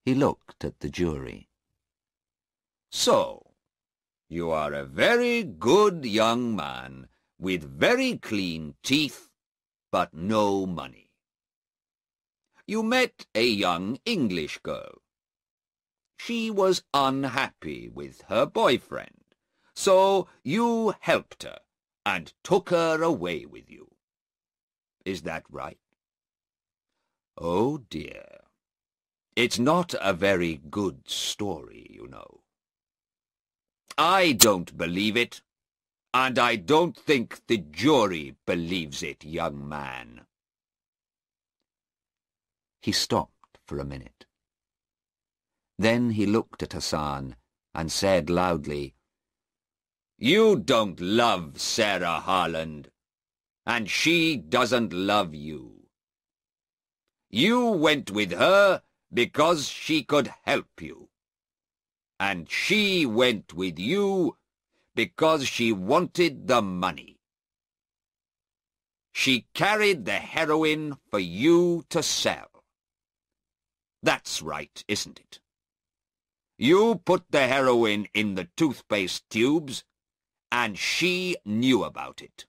He looked at the jury. "So, you are a very good young man with very clean teeth, but no money. You met a young English girl. She was unhappy with her boyfriend, so you helped her and took her away with you. Is that right?" "Oh dear. It's not a very good story, you know." "I don't believe it, and I don't think the jury believes it, young man." He stopped for a minute. Then he looked at Hassan and said loudly, "You don't love Sarah Harland, and she doesn't love you. You went with her because she could help you, and she went with you because she wanted the money. She carried the heroin for you to sell. That's right, isn't it? You put the heroin in the toothpaste tubes, and she knew about it.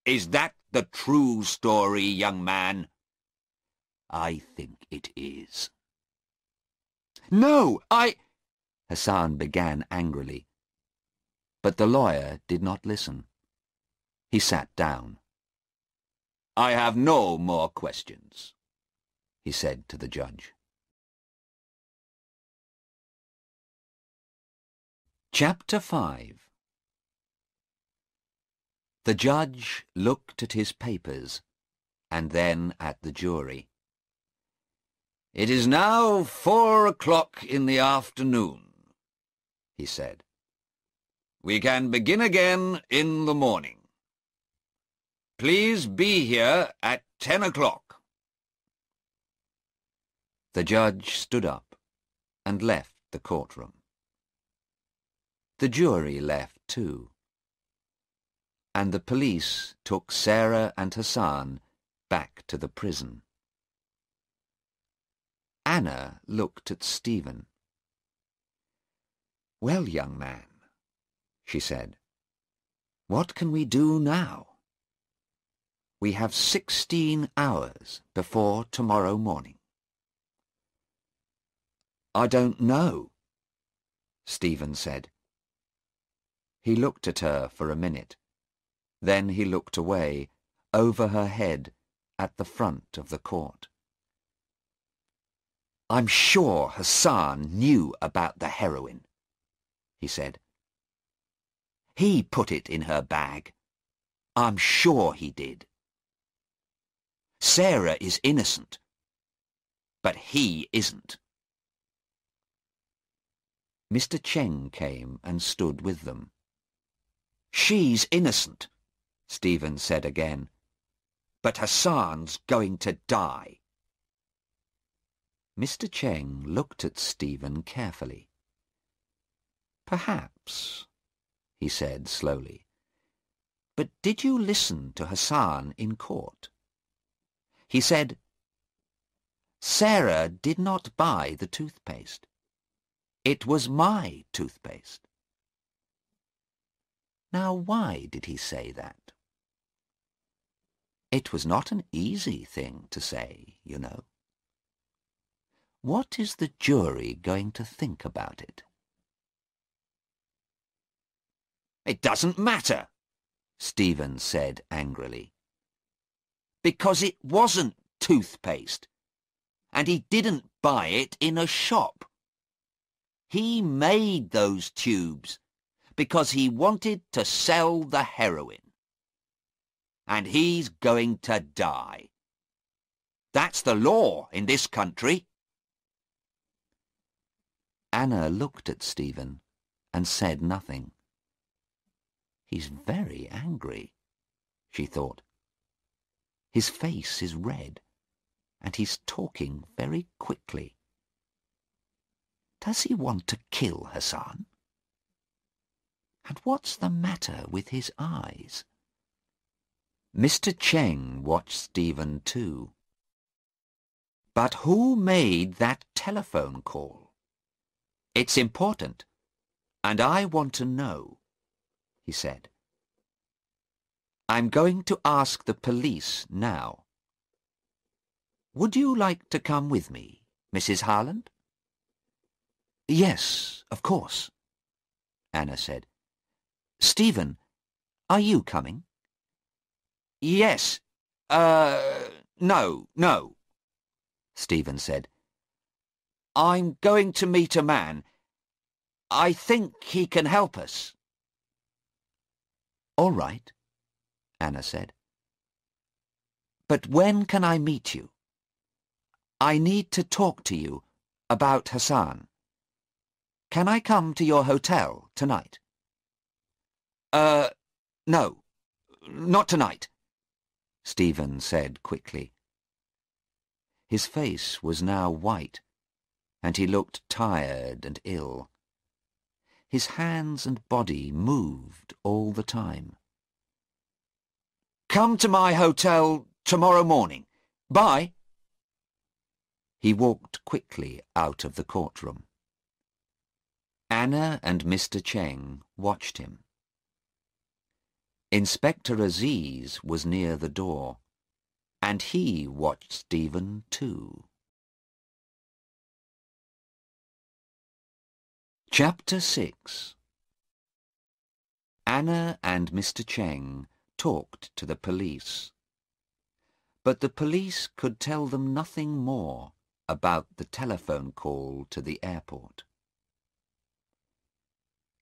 Is that the true story, young man?" "I think it is." "No, Hassan began angrily, but the lawyer did not listen. He sat down. "I have no more questions," he said to the judge. Chapter 5. The judge looked at his papers and then at the jury. "It is now 4 o'clock in the afternoon," he said. "We can begin again in the morning. Please be here at 10 o'clock. The judge stood up and left the courtroom. The jury left too, and the police took Sarah and Hassan back to the prison. Anna looked at Stephen. "Well, young man," she said, "what can we do now? We have 16 hours before tomorrow morning." "I don't know," Stephen said. He looked at her for a minute. Then he looked away, over her head, at the front of the court. "I'm sure Hassan knew about the heroin," he said. "He put it in her bag. I'm sure he did. Sarah is innocent, but he isn't." Mr. Cheng came and stood with them. "She's innocent," Stephen said again, "but Hassan's going to die." Mr. Cheng looked at Stephen carefully. "Perhaps," he said slowly. "But did you listen to Hassan in court? He said, 'Sarah did not buy the toothpaste. It was my toothpaste.' Now, why did he say that? It was not an easy thing to say, you know. What is the jury going to think about it?" "It doesn't matter," Stephen said angrily. "Because it wasn't toothpaste, and he didn't buy it in a shop. He made those tubes because he wanted to sell the heroin. And he's going to die. That's the law in this country." Anna looked at Stephen and said nothing. "He's very angry," she thought. "His face is red, and he's talking very quickly. Does he want to kill Hassan? And what's the matter with his eyes?" Mr. Cheng watched Stephen too. "But who made that telephone call? It's important, and I want to know," he said. "I'm going to ask the police now. Would you like to come with me, Mrs. Harland?" "Yes, of course," Anna said. "Stephen, are you coming?" "Yes. No," Stephen said. "I'm going to meet a man. I think he can help us." "All right," Anna said. "But when can I meet you? I need to talk to you about Hassan. Can I come to your hotel tonight?" No, not tonight," Stephen said quickly. His face was now white, and he looked tired and ill. His hands and body moved all the time. "Come to my hotel tomorrow morning. Bye." He walked quickly out of the courtroom. Anna and Mr. Cheng watched him. Inspector Aziz was near the door, and he watched Stephen too. Chapter 6. Anna and Mr. Cheng talked to the police. But the police could tell them nothing more about the telephone call to the airport.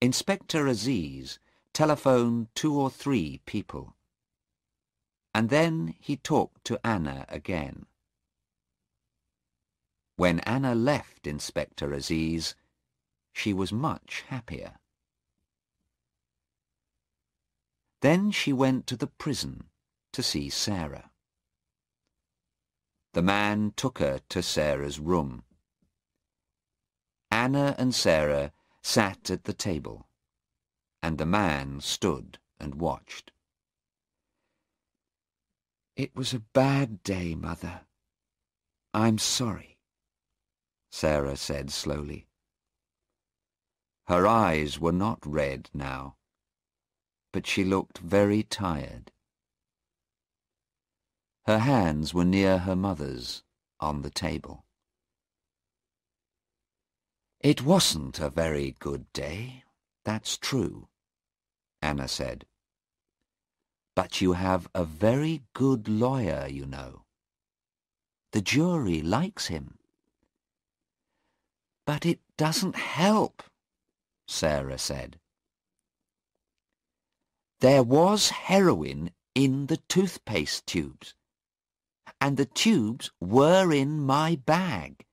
Inspector Aziz telephoned 2 or 3 people, and then he talked to Anna again. When Anna left Inspector Aziz, she was much happier. Then she went to the prison to see Sarah. The man took her to Sarah's room. Anna and Sarah sat at the table, and the man stood and watched. "It was a bad day, Mother. I'm sorry," Sarah said slowly. Her eyes were not red now, but she looked very tired. Her hands were near her mother's on the table. "It wasn't a very good day, that's true," Anna said. "But you have a very good lawyer, you know. The jury likes him." "But it doesn't help," Sarah said. "There was heroin in the toothpaste tubes, and the tubes were in my bag.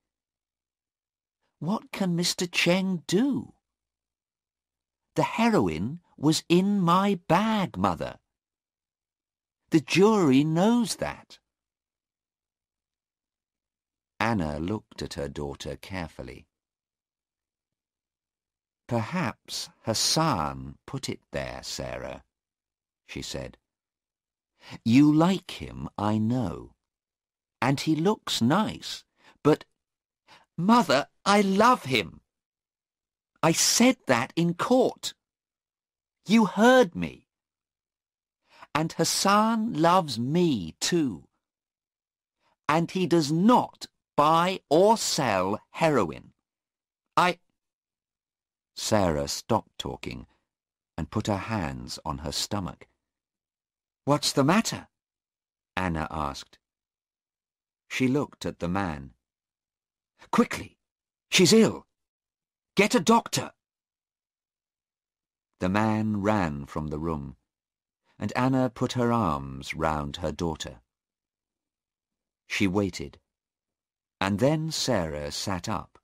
What can Mr. Cheng do? The heroin was in my bag, Mother. The jury knows that." Anna looked at her daughter carefully. "Perhaps Hassan put it there, Sarah," she said. "You like him, I know, and he looks nice, but—" "Mother, I love him. I said that in court. You heard me. And Hassan loves me too. And he does not buy or sell heroin. Sarah stopped talking and put her hands on her stomach. "What's the matter?" Anna asked. She looked at the man. "Quickly! She's ill! Get a doctor!" The man ran from the room, and Anna put her arms round her daughter. She waited, and then Sarah sat up.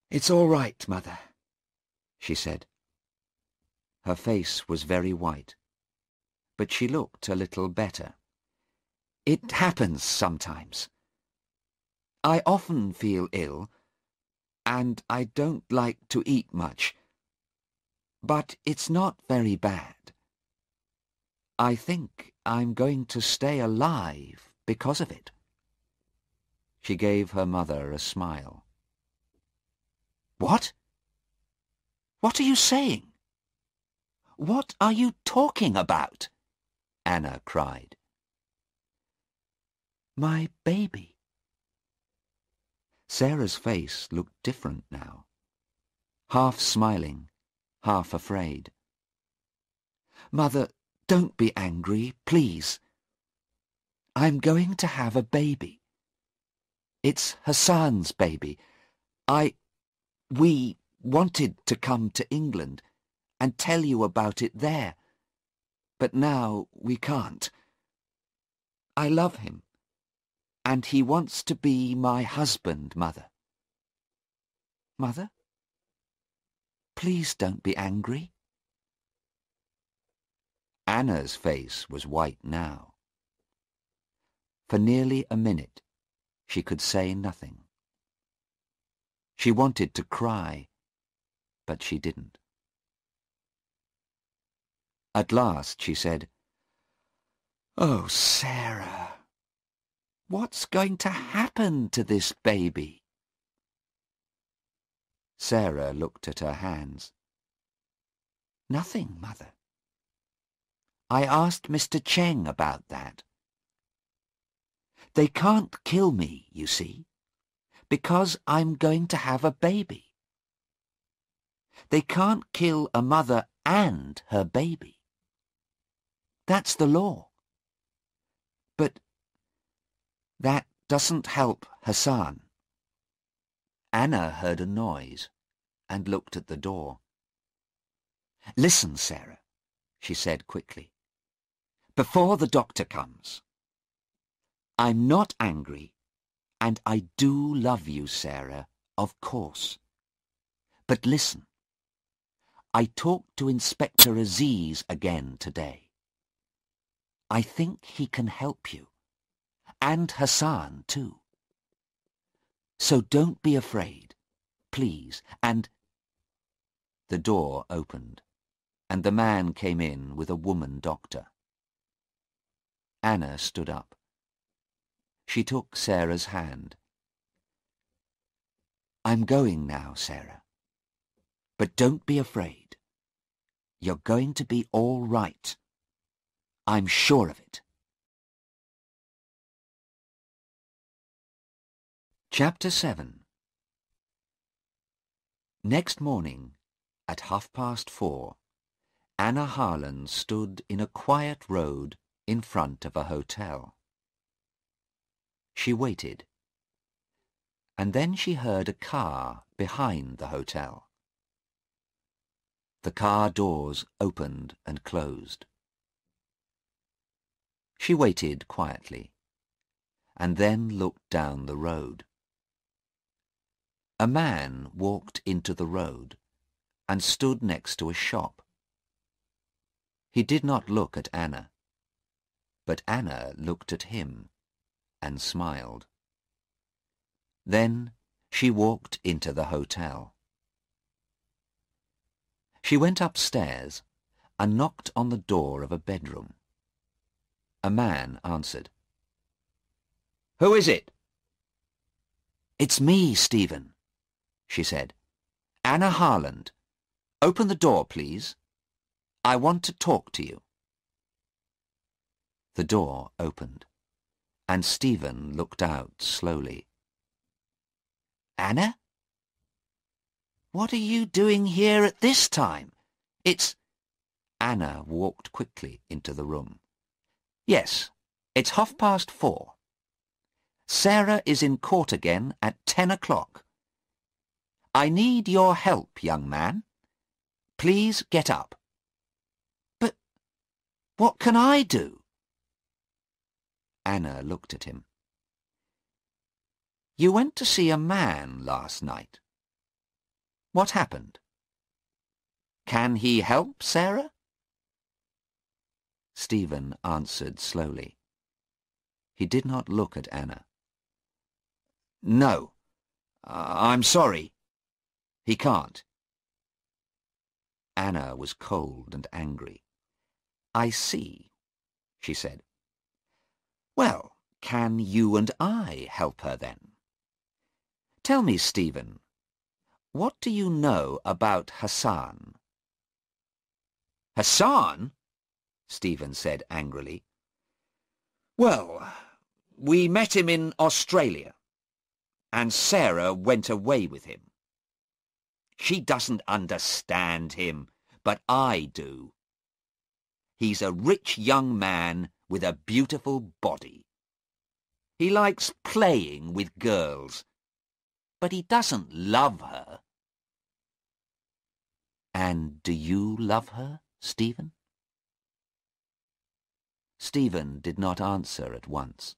"It's all right, Mother," she said. Her face was very white, but she looked a little better. "It happens sometimes. I often feel ill, and I don't like to eat much. But it's not very bad. I think I'm going to stay alive because of it." She gave her mother a smile. "What? What are you saying? What are you talking about?" Anna cried. "My baby." Sarah's face looked different now, half smiling, half afraid. "Mother, don't be angry, please. I'm going to have a baby. It's Hassan's baby. We wanted to come to England and tell you about it there, but now we can't. I love him, and he wants to be my husband, Mother. Mother, please don't be angry." Anna's face was white now. For nearly a minute, she could say nothing. She wanted to cry, but she didn't. At last she said, "Oh, Sarah, what's going to happen to this baby?" Sarah looked at her hands. "Nothing, Mother. I asked Mr. Cheng about that. They can't kill me, you see, because I'm going to have a baby. They can't kill a mother and her baby. That's the law. But that doesn't help Hassan. Anna heard a noise and looked at the door. Listen, Sarah, she said quickly. Before the doctor comes. I'm not angry, and I do love you, Sarah, of course. But listen. I talked to Inspector Aziz again today. I think he can help you, and Hassan too. So don't be afraid, please, and... The door opened, and the man came in with a woman doctor. Anna stood up. She took Sarah's hand. I'm going now, Sarah. But don't be afraid. You're going to be all right. I'm sure of it. Chapter 7. Next morning, at 4:30, Anna Harland stood in a quiet road in front of a hotel. She waited, and then she heard a car behind the hotel. The car doors opened and closed. She waited quietly, and then looked down the road. A man walked into the road and stood next to a shop. He did not look at Anna, but Anna looked at him and smiled. Then she walked into the hotel. She went upstairs and knocked on the door of a bedroom. A man answered. Who is it? It's me, Stephen, she said. Anna Harland. Open the door, please. I want to talk to you. The door opened, and Stephen looked out slowly. Anna? What are you doing here at this time? It's... Anna walked quickly into the room. Yes, it's 4:30. Sarah is in court again at 10 o'clock. I need your help, young man. Please get up. But what can I do? Anna looked at him. You went to see a man last night. What happened? Can he help Sarah? Stephen answered slowly. He did not look at Anna. No, I'm sorry. He can't. Anna was cold and angry. I see, she said. Well, can you and I help her then? Tell me, Stephen, what do you know about Hassan? Hassan? Stephen said angrily. Well, we met him in Australia, and Sarah went away with him. She doesn't understand him, but I do. He's a rich young man with a beautiful body. He likes playing with girls, but he doesn't love her. And do you love her, Stephen? Stephen did not answer at once.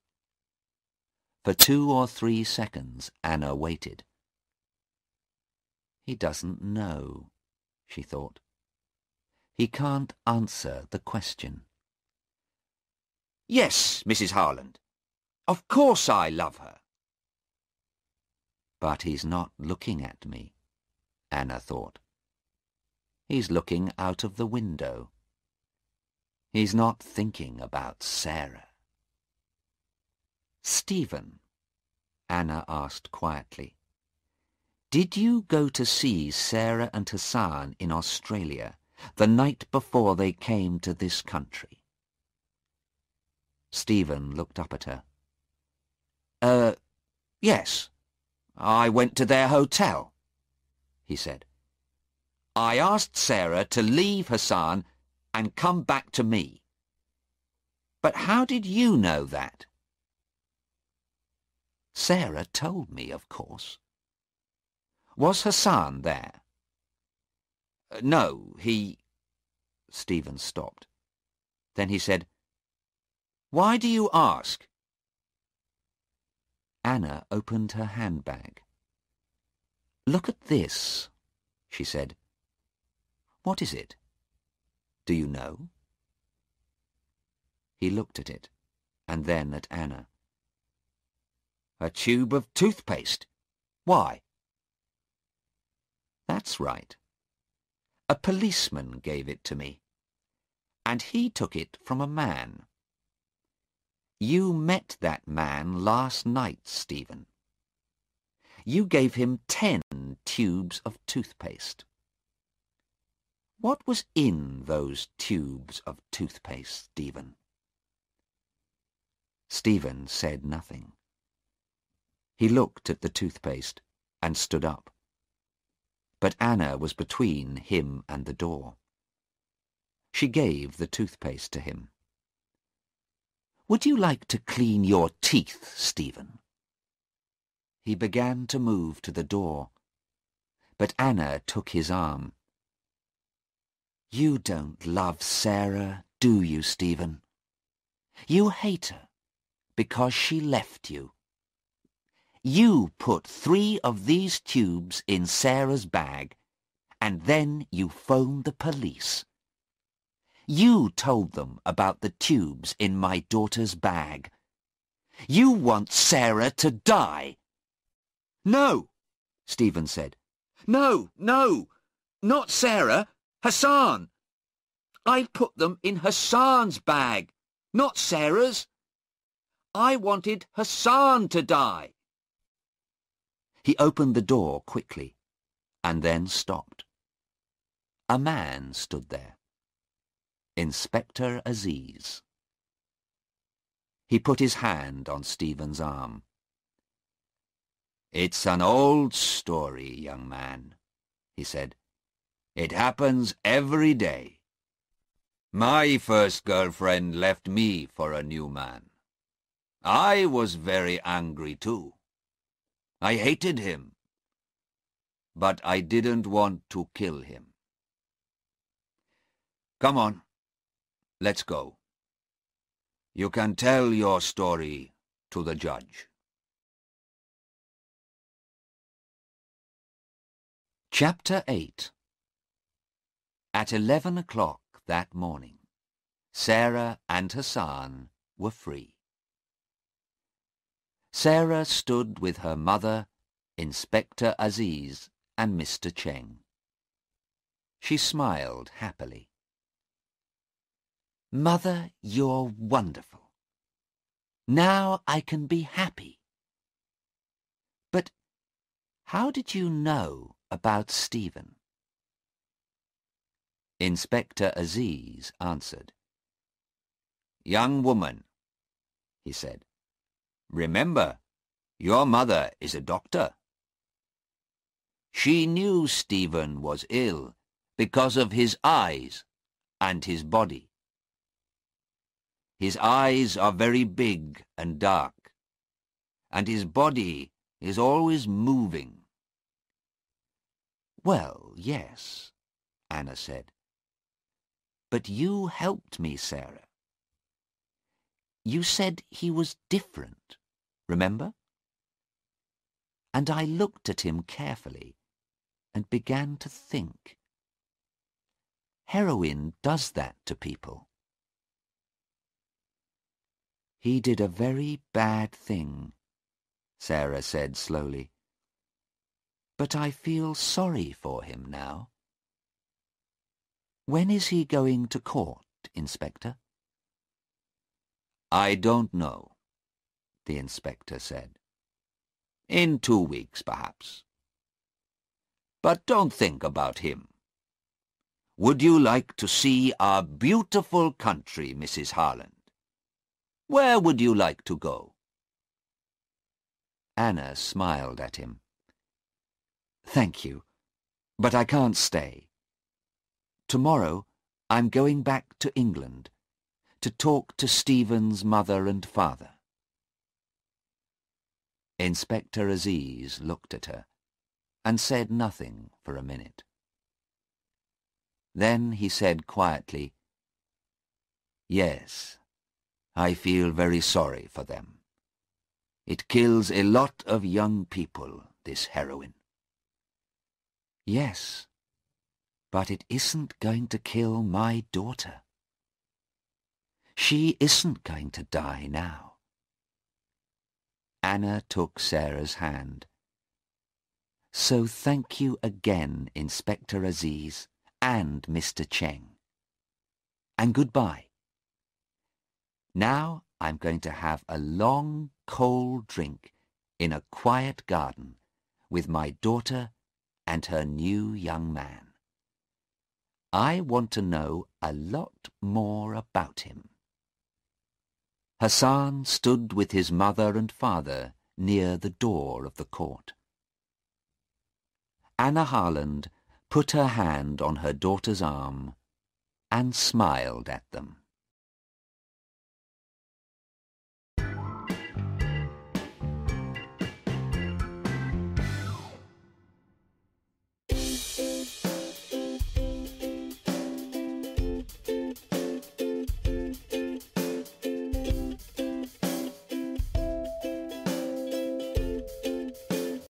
For 2 or 3 seconds Anna waited. He doesn't know, she thought. He can't answer the question. Yes, Mrs. Harland. Of course I love her. But he's not looking at me, Anna thought. He's looking out of the window. He's not thinking about Sarah. Stephen, Anna asked quietly, did you go to see Sarah and Hassan in Australia the night before they came to this country? Stephen looked up at her. Yes. I went to their hotel, he said. I asked Sarah to leave Hassan and come back to me. But how did you know that? Sarah told me, of course. Was Hassan there? No, he... Stephen stopped. Then he said, "Why do you ask?" Anna opened her handbag. "Look at this," she said. "What is it? Do you know?" He looked at it, and then at Anna. "A tube of toothpaste. Why?" "That's right. A policeman gave it to me, and he took it from a man. You met that man last night, Stephen. You gave him 10 tubes of toothpaste. What was in those tubes of toothpaste, Stephen?" Stephen said nothing. He looked at the toothpaste and stood up. But Anna was between him and the door. She gave the toothpaste to him. "Would you like to clean your teeth, Stephen?" He began to move to the door, but Anna took his arm. "You don't love Sarah, do you, Stephen? You hate her because she left you. You put 3 of these tubes in Sarah's bag, and then you phoned the police. You told them about the tubes in my daughter's bag. You want Sarah to die." "No," Stephen said. "No, no, not Sarah. Hassan. I put them in Hassan's bag, not Sarah's. I wanted Hassan to die." He opened the door quickly, and then stopped. A man stood there. Inspector Aziz. He put his hand on Stephen's arm. "It's an old story, young man," he said. "It happens every day. My first girlfriend left me for a new man. I was very angry too. I hated him. But I didn't want to kill him. Come on, let's go. You can tell your story to the judge." Chapter 8. At 11 o'clock that morning, Sarah and Hassan were free. Sarah stood with her mother, Inspector Aziz, and Mr. Cheng. She smiled happily. "Mother, you're wonderful. Now I can be happy. But how did you know about Stephen?" Inspector Aziz answered. "Young woman," he said, "remember, your mother is a doctor. She knew Stephen was ill because of his eyes and his body. His eyes are very big and dark, and his body is always moving." "Well, yes," Anna said. "But you helped me, Sarah. You said he was different, remember?" And I looked at him carefully and began to think. Heroin does that to people. "He did a very bad thing," Sarah said slowly. "But I feel sorry for him now. When is he going to court, Inspector?" "I don't know," the inspector said. "In 2 weeks, perhaps. But don't think about him. Would you like to see our beautiful country, Mrs. Harland? Where would you like to go?" Anna smiled at him. "Thank you, but I can't stay. Tomorrow I'm going back to England, to talk to Stephen's mother and father. Inspector Aziz looked at her and said nothing for a minute. Then he said quietly, "Yes, I feel very sorry for them. It kills a lot of young people, this heroin." "Yes, but it isn't going to kill my daughter. She isn't going to die now." Anna took Sarah's hand. "So thank you again, Inspector Aziz and Mr. Cheng. And goodbye. Now I'm going to have a long, cold drink in a quiet garden with my daughter and her new young man. I want to know a lot more about him." Hassan stood with his mother and father near the door of the court. Anna Harland put her hand on her daughter's arm and smiled at them.